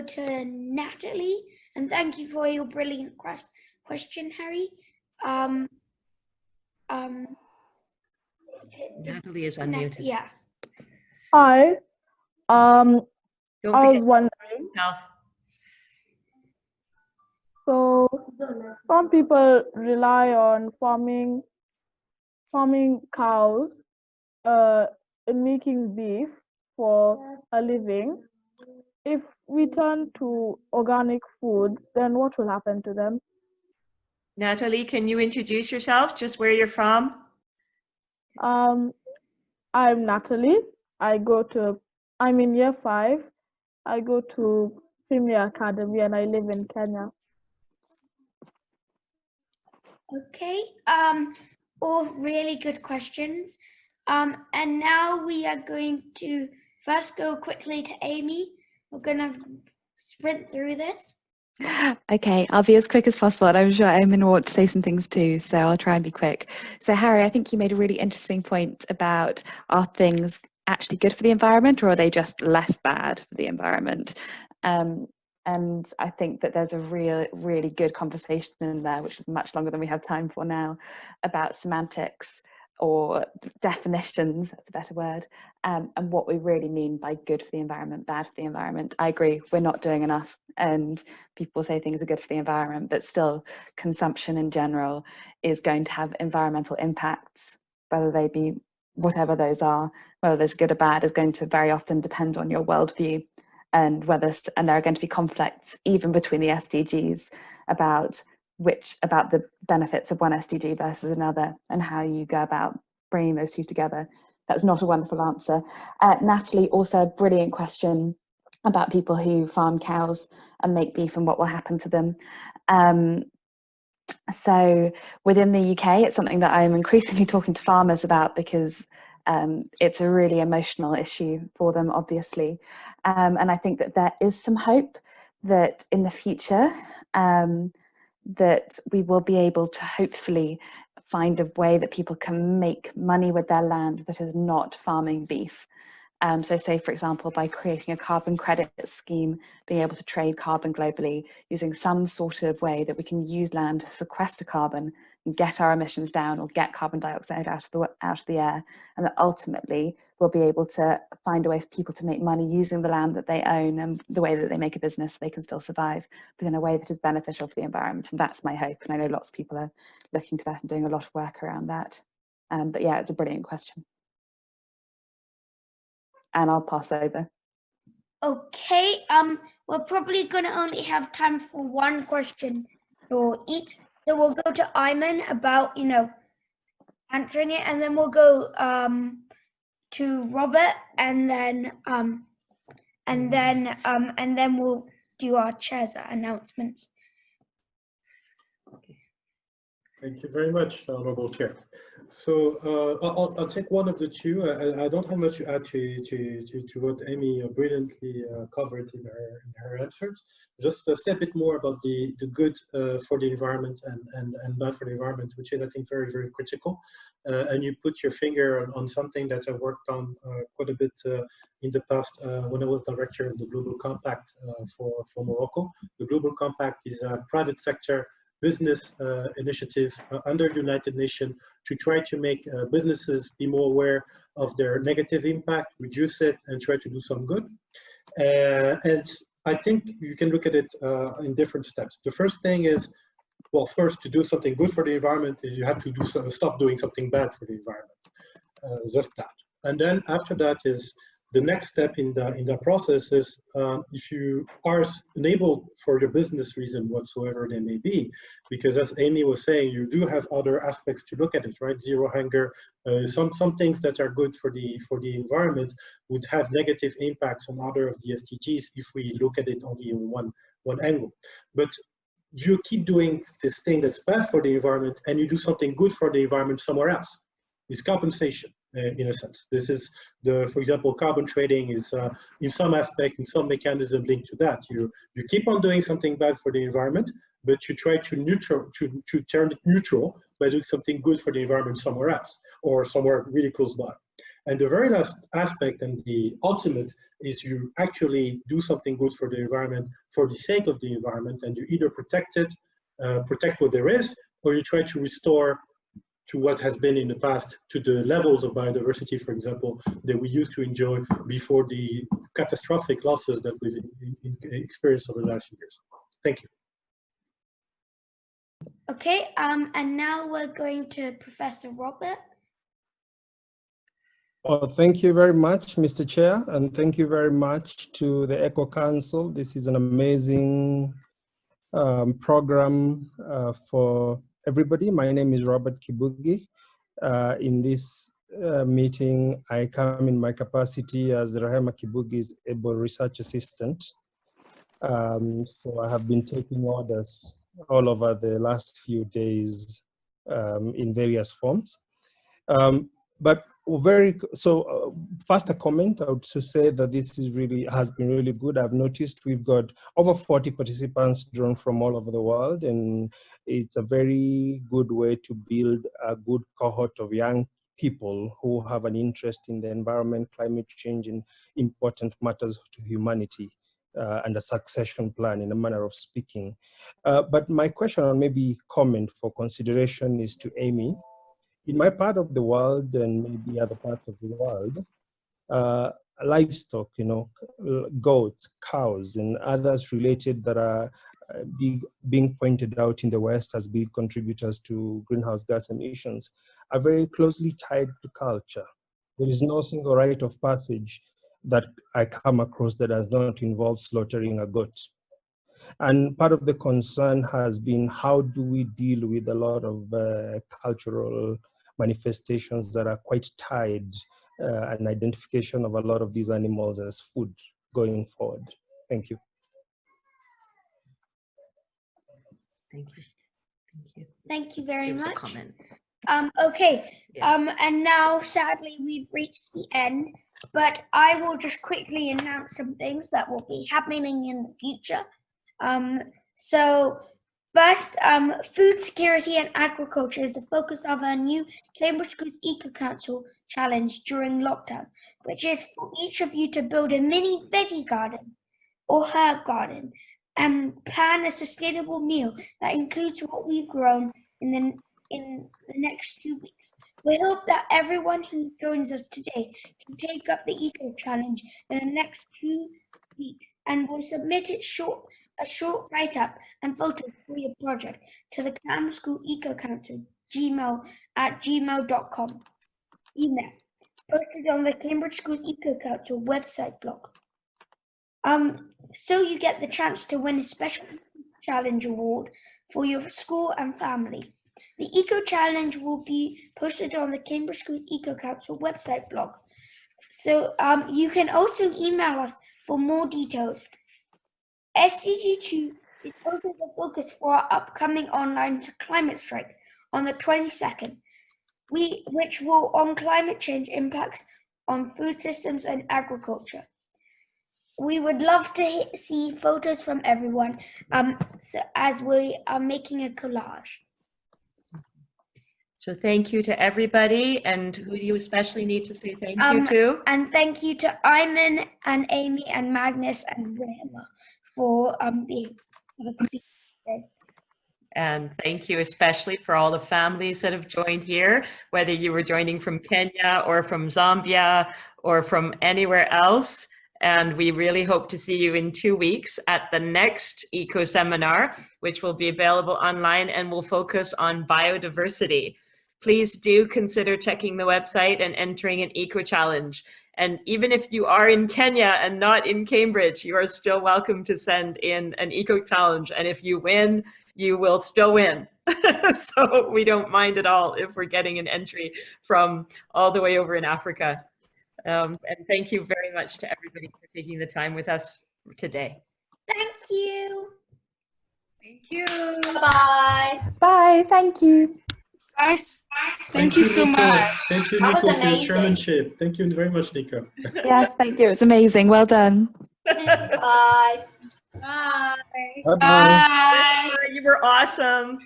to Natalie, and thank you for your brilliant question, Harry. Natalie is unmuted. Yeah. Hi. Don't I forget was wondering, yourself. so some people rely on farming cows in making beef for a living. If we turn to organic foods, then what will happen to them? Natalie, can you introduce yourself, just where you're from? I'm Natalie. I'm in year 5. I go to Premier Academy and I live in Kenya. Okay, all really good questions. And now we are going to first go quickly to Amy. We're gonna sprint through this. Okay, I'll be as quick as possible, and I'm sure Ayman will want to say some things too, so I'll try and be quick. So Harry, I think you made a really interesting point about, are things actually good for the environment, or are they just less bad for the environment? And I think that there's a really good conversation in there, which is much longer than we have time for now, about semantics or definitions, that's a better word, and what we really mean by good for the environment, bad for the environment. I agree, we're not doing enough, and people say things are good for the environment, but still consumption in general is going to have environmental impacts, whether they be whatever those are, whether there's good or bad is going to very often depend on your worldview, and there are going to be conflicts even between the SDGs about the benefits of one SDG versus another, and how you go about bringing those two together. That's not a wonderful answer. Natalie, also a brilliant question about people who farm cows and make beef and what will happen to them. So within the UK, it's something that I'm increasingly talking to farmers about, because it's a really emotional issue for them, obviously. And I think that there is some hope that in the future, that we will be able to hopefully find a way that people can make money with their land that is not farming beef. So say, for example, by creating a carbon credit scheme, being able to trade carbon globally, using some sort of way that we can use land to sequester carbon and get our emissions down, or get carbon dioxide out of the air, and that ultimately we'll be able to find a way for people to make money using the land that they own and the way that they make a business so they can still survive, but in a way that is beneficial for the environment. And that's my hope, and I know lots of people are looking to that and doing a lot of work around that. But yeah, it's a brilliant question. And I'll pass over. Okay, we're probably gonna only have time for one question for each. So we'll go to Ayman about, answering it, and then we'll go to Robert, and then we'll do our chair's announcements. Thank you very much, Honourable Chair. So I'll take one of the two. I don't have much to add to what Amy brilliantly covered in her answers. Just say a bit more about the good for the environment and bad for the environment, which is, I think, very, very critical. And you put your finger on something that I worked on quite a bit in the past when I was director of the Global Compact for Morocco. The Global Compact is a private sector business initiative under the United Nations to try to make businesses be more aware of their negative impact, reduce it, and try to do some good. And I think you can look at it in different steps. The first thing is, well, first, to do something good for the environment is you have to stop doing something bad for the environment, just that. And then after that is, the next step in the process is if you are enabled for your business reason whatsoever they may be, because as Amy was saying, you do have other aspects to look at it, right? Zero hunger, some things that are good for the environment would have negative impacts on other of the SDGs if we look at it only in one angle. But you keep doing this thing that's bad for the environment and you do something good for the environment somewhere else. It's compensation. In a sense, this is for example, carbon trading is in some aspect, in some mechanism linked to that. You keep on doing something bad for the environment, but you try to turn it neutral by doing something good for the environment somewhere else or somewhere really close by. And the very last aspect and the ultimate is you actually do something good for the environment for the sake of the environment, and you either protect it, protect what there is, or you try to restore to what has been in the past, to the levels of biodiversity, for example, that we used to enjoy before the catastrophic losses that we've experienced over the last few years. Thank you. Okay, and now we're going to Professor Robert. Well, thank you very much, Mr. Chair, and thank you very much to the Eco Council. This is an amazing program for everybody. My name is Robert Kibugi. In this meeting, I come in my capacity as the Rehema Kibugi's able research assistant. So I have been taking orders all over the last few days in various forms. First a comment, I would say that this is has been really good. I've noticed we've got over 40 participants drawn from all over the world, and it's a very good way to build a good cohort of young people who have an interest in the environment, climate change, and important matters to humanity, and a succession plan in a manner of speaking. But my question, or maybe comment for consideration, is to Amy. In my part of the world, and maybe other parts of the world, livestock, goats, cows, and others related that are being pointed out in the West as big contributors to greenhouse gas emissions are very closely tied to culture. There is no single rite of passage that I come across that does not involve slaughtering a goat. And part of the concern has been, how do we deal with a lot of cultural manifestations that are quite tied and identification of a lot of these animals as food going forward? Thank you. Thank you. Thank you. Thank you very much. A comment. Okay, Yeah. and now sadly we've reached the end, but I will just quickly announce some things that will be happening in the future. So first, food security and agriculture is the focus of our new Cambridge Schools Eco Council challenge during lockdown, which is for each of you to build a mini veggie garden or herb garden and plan a sustainable meal that includes what we've grown in the next 2 weeks. We hope that everyone who joins us today can take up the Eco Challenge in the next 2 weeks and will submit a short write-up and photos for your project to the Cambridge School Eco Council gmail.com email posted on the Cambridge Schools Eco Council website blog. So you get the chance to win a special challenge award for your school and family. The Eco Challenge will be posted on the Cambridge Schools Eco Council website blog. So you can also email us for more details. SDG 2 is also the focus for our upcoming online climate strike on the 22nd, which will on climate change impacts on food systems and agriculture. We would love to see photos from everyone as we are making a collage. So thank you to everybody, and who do you especially need to say thank you to? And thank you to Ayman and Amy and Magnus and Rehema for being today. And thank you especially for all the families that have joined here, whether you were joining from Kenya or from Zambia or from anywhere else. And we really hope to see you in 2 weeks at the next Eco Seminar, which will be available online and will focus on biodiversity. Please do consider checking the website and entering an Eco Challenge. And even if you are in Kenya and not in Cambridge, you are still welcome to send in an Eco Challenge. And if you win, you will still win. So we don't mind at all if we're getting an entry from all the way over in Africa. And thank you very much to everybody for taking the time with us today. Thank you. Thank you. Bye. Bye. Thank you. Guys, thank you so Nico. much. Thank you, That Nico, was for your amazing. chairmanship. Thank you very much, Nico. Yes, thank you. It was amazing. Well done. Bye. Bye. Bye-bye. Bye. You were awesome.